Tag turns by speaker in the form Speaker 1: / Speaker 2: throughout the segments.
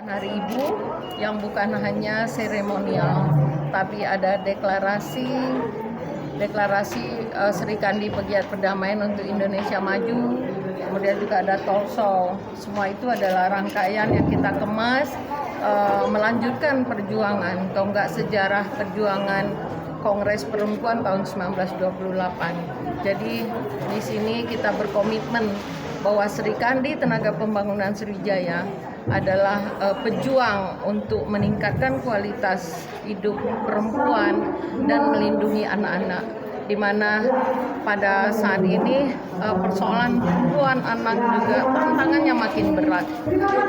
Speaker 1: Hari Ibu yang bukan hanya seremonial, tapi ada deklarasi Sri Kandi Pegiat Perdamaian untuk Indonesia Maju, kemudian juga ada Tolso. Semua itu adalah rangkaian yang kita kemas melanjutkan perjuangan, tonggak sejarah perjuangan Kongres Perempuan tahun 1928. Jadi di sini kita berkomitmen bahwa Sri Kandi Tenaga Pembangunan Sriwijaya adalah pejuang untuk meningkatkan kualitas hidup perempuan dan melindungi anak-anak, di mana pada saat ini persoalan perempuan anak juga tantangannya makin berat.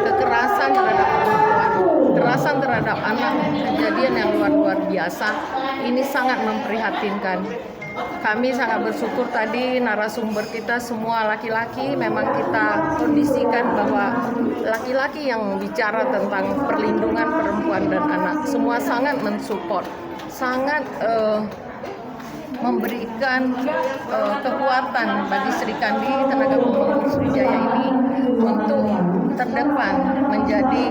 Speaker 1: Kekerasan terhadap perempuan, kekerasan terhadap anak, kejadian yang luar biasa, ini sangat memprihatinkan. Kami sangat bersyukur tadi narasumber kita semua laki-laki, memang kita kondisikan bahwa laki-laki yang bicara tentang perlindungan perempuan dan anak semua sangat mensupport, sangat memberikan kekuatan bagi Sri Kandi Tenaga Pembangunan Sriwijaya ini untuk terdepan menjadi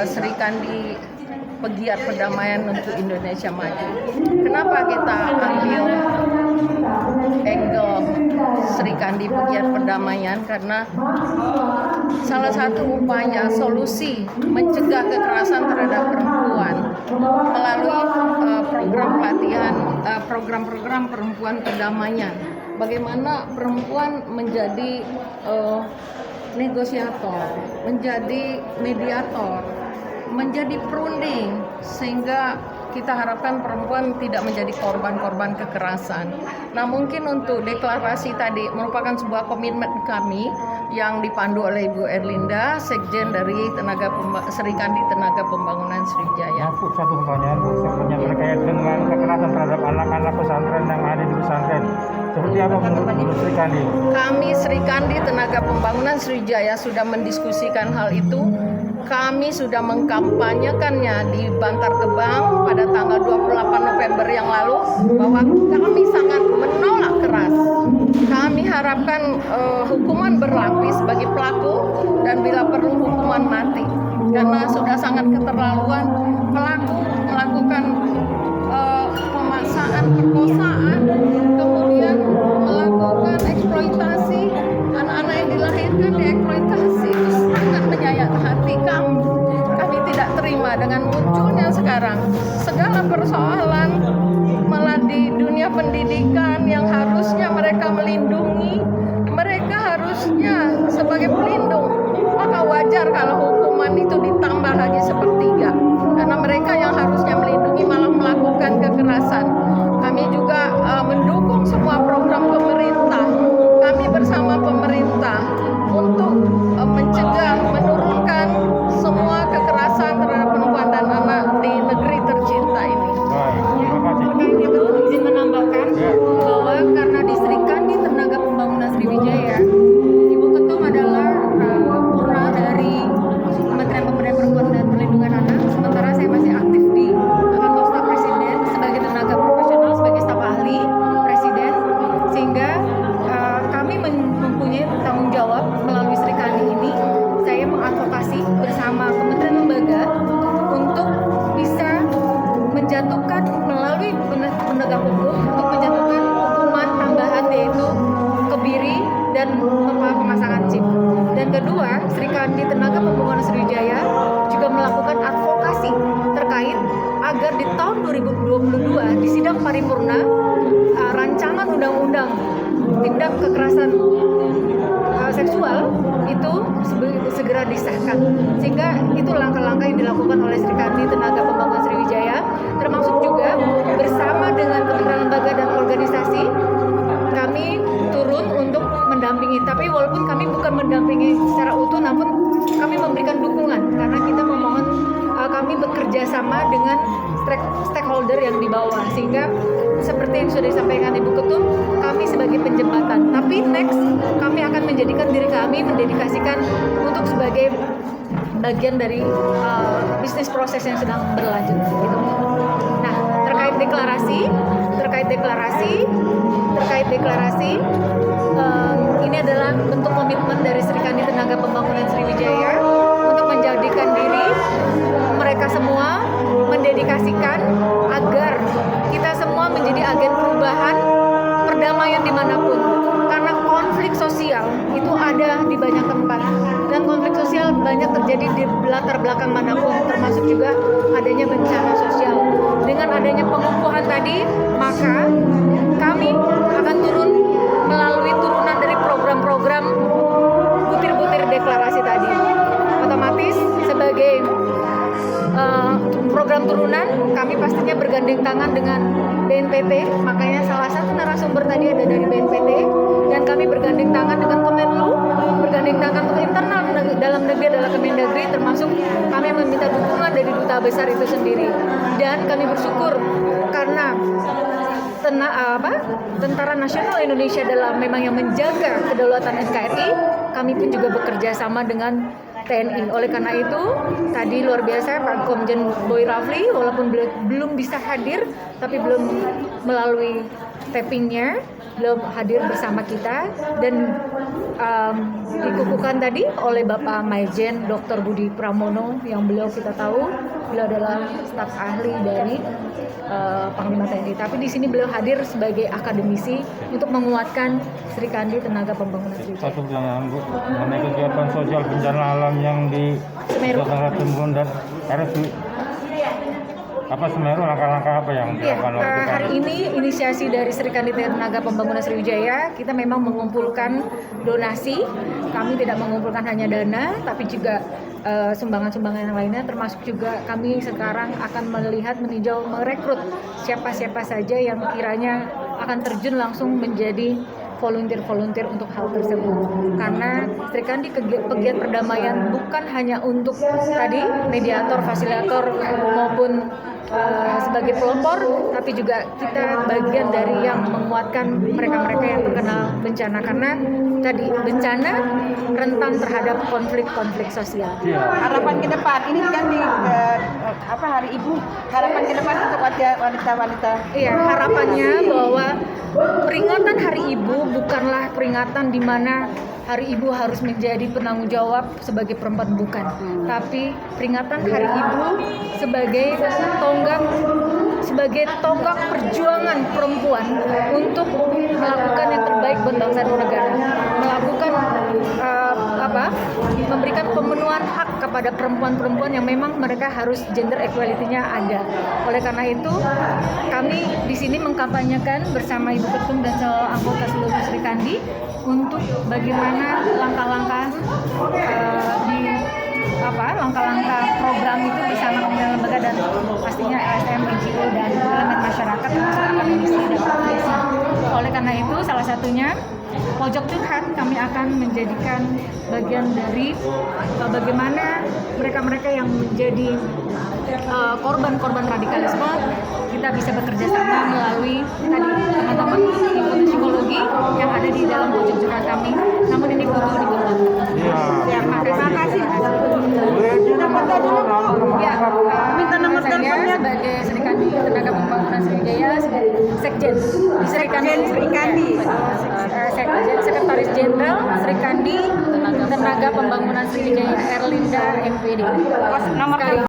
Speaker 1: Sri Kandi Pegiat Perdamaian untuk Indonesia Maju. Kenapa kita ambil angle Sri Kandi Pegiat Perdamaian? Karena salah satu upaya solusi mencegah kekerasan terhadap perempuan melalui program pelatihan, program-program perempuan perdamaian. Bagaimana perempuan menjadi negosiator, menjadi mediator, menjadi perunding, sehingga kita harapkan perempuan tidak menjadi korban-korban kekerasan. Nah, mungkin untuk deklarasi tadi merupakan sebuah komitmen kami yang dipandu oleh Ibu Erlinda, Sekjen dari Sri Kandi Tenaga Pembangunan Sriwijaya.
Speaker 2: Satu pertanyaan, Bu, sebenarnya terkait dengan kekerasan terhadap anak-anak pesantren yang ada di pesantren. Seperti apa menurut Sri Kandi? Kami
Speaker 1: Sri Kandi Tenaga Pembangunan Sriwijaya sudah mendiskusikan hal itu. Kami sudah mengkampanyekannya di Bantar Gebang pada tanggal 28 November yang lalu, bahwa kami sangat menolak keras. Kami harapkan hukuman berlapis bagi pelaku dan bila perlu hukuman mati, karena sudah sangat keterlaluan pelaku melakukan pemaksaan, perkosaan, kemudian melakukan eksploitasi anak-anak yang dilahirkan, dieksploitasi. Itu sangat menyayat hati kami. Kami tidak terima dengan munculnya sekarang segala persoalan, malah di dunia pendidikan yang harusnya mereka melindungi, mereka harusnya sebagai pelindung, maka wajar kalau hukuman itu ditambah lagi sepertiga, karena mereka yang harusnya melindungi malah melakukan kekerasan. Kami juga mendukung semua program pemerintah. Kami bersama pemerintah untuk mencegah, menurunkan semua kekerasan terhadap perempuan dan anak di negeri tercinta ini.
Speaker 3: Izin menambahkan bahwa karena di Sri Kandi Tenaga Pembangunan Sriwijaya, Ibu Ketum adalah purna dari Kementerian Pemberdayaan Perempuan dan Perlindungan Anak, sementara saya masih aktif di kantor staf presiden sebagai tenaga profesional, sebagai staf ahli presiden, sehingga kami mempunyai tanggung jawab melalui Sri Kandi ini. Saya mengadvokasi bersama kementerian lembaga untuk bisa menjatuhkan melalui penegak hukum untuk menjatuhkan hukuman tambahan, yaitu kebiri dan pemasangan chip. Dan kedua, Sri Kandi Tenaga Pembangunan Sriwijaya juga melakukan advokasi terkait agar di tahun 2022 di sidang paripurna rancangan undang-undang tindak kekerasan seksual itu segera disahkan, sehingga itu langkah-langkah yang dilakukan oleh Sri Kandi Tenaga Pembangunan Sriwijaya, termasuk juga bersama dengan kementerian lembaga dan organisasi kami turun untuk mendampingi. Tapi walaupun kami bukan mendampingi secara utuh, namun kami memberikan dukungan karena kita memohon, kami bekerja sama dengan stakeholder yang di bawah, sehingga seperti yang sudah disampaikan Ibu Ketum, kami sebagai penjembatan. Tapi next kami akan menjadikan diri kami, mendedikasikan untuk sebagai bagian dari bisnis proses yang sedang berlanjut. Gitu. Nah, terkait deklarasi, ini adalah bentuk komitmen dari Sri Kandi Tenaga Pembangunan Sriwijaya untuk menjadikan diri mendedikasikan agar kita semua menjadi agen perubahan perdamaian dimanapun, karena konflik sosial itu ada di banyak tempat dan konflik sosial banyak terjadi di latar belakang manapun, termasuk juga adanya bencana sosial. Dengan adanya pengukuhan tadi, maka kami akan turun melalui turunan dari program-program butir-butir deklarasi tadi. Otomatis sebagai program turunan, kami pastinya bergandeng tangan dengan BNPT, makanya salah satu narasumber tadi ada dari BNPT, dan kami bergandeng tangan dengan Kemenlu, bergandeng tangan untuk internal dalam negeri adalah Kemendagri, termasuk kami meminta dukungan dari duta besar itu sendiri. Dan kami bersyukur karena Tentara Nasional Indonesia adalah memang yang menjaga kedaulatan NKRI, kami pun juga bekerja sama dengan TNI. Oleh karena itu, tadi luar biasa Pak Komjen Boy Rafli, walaupun belum bisa hadir, tapi belum melalui tappingnya, belum hadir bersama kita, dan dikukuhkan tadi oleh Bapak Maijen Dr. Budi Pramono, yang beliau kita tahu beliau adalah staf ahli dari Panglima TNI. Tapi di sini beliau hadir sebagai akademisi untuk menguatkan Sri Kandi Tenaga Pembangunan Sriwijaya.
Speaker 2: Satu pertanyaan Bu, mengenai kegiatan sosial bencana alam yang di
Speaker 3: Semeru.
Speaker 2: Jakarta Timbun dan RSU. Apa Semeru, langkah-langkah apa yang dilakukan oleh Sri Kandi?
Speaker 3: Hari ini inisiasi dari Sri Kandi Tenaga Pembangunan Sriwijaya, kita memang mengumpulkan donasi. Kami tidak mengumpulkan hanya dana, tapi juga sumbangan-sumbangan yang lainnya, termasuk juga kami sekarang akan melihat, meninjau, merekrut siapa-siapa saja yang kiranya akan terjun langsung menjadi volunteer untuk hal tersebut. Karena Sri Kandi pegiat perdamaian bukan hanya untuk tadi mediator, fasilitator maupun sebagai pelopor, tapi juga kita bagian dari yang menguatkan mereka-mereka yang terkena bencana, karena tadi bencana rentan terhadap konflik-konflik sosial.
Speaker 4: Harapan ke depan ini kan di Hari Ibu, harapan ke depan untuk wanita-wanita.
Speaker 3: Iya, harapannya bahwa peringatan Hari Ibu bukanlah peringatan di mana Hari Ibu harus menjadi penanggung jawab sebagai perempuan, bukan. Tapi peringatan Hari Ibu sebagai tonggak perjuangan perempuan untuk melakukan yang terbaik buat bangsa dan negara, melakukan memberikan pemenuhan hak kepada perempuan-perempuan yang memang mereka harus gender equality-nya ada. Oleh karena itu, kami di sini mengkampanyekan bersama Ibu Ketum dan seluruh anggota seluruh Sri Kandi untuk bagaimana langkah-langkah langkah-langkah program itu bersama kementerian lembaga dan pastinya LSM, NGO dan elemen masyarakat termasuk akademisi dan profesi. Oleh karena itu, salah satunya Pojok Curhat kami akan menjadikan bagian dari bagaimana mereka-mereka yang menjadi korban-korban radikalisme, kita bisa bekerja sama melalui tadi teman-teman himpunan psikologi yang ada di dalam Pojok Curhat kami. Namun ini butuh dikembangkan. Terima kasih. Minta nomor teleponnya sebagai Sri Kandi Tenaga Pembangunan Sriwijaya, Sekjen Sri Kandi, Sekretaris Jenderal Sri Kandi Tenaga Pembangunan Sriwijaya, Erlinda MPD. Nomor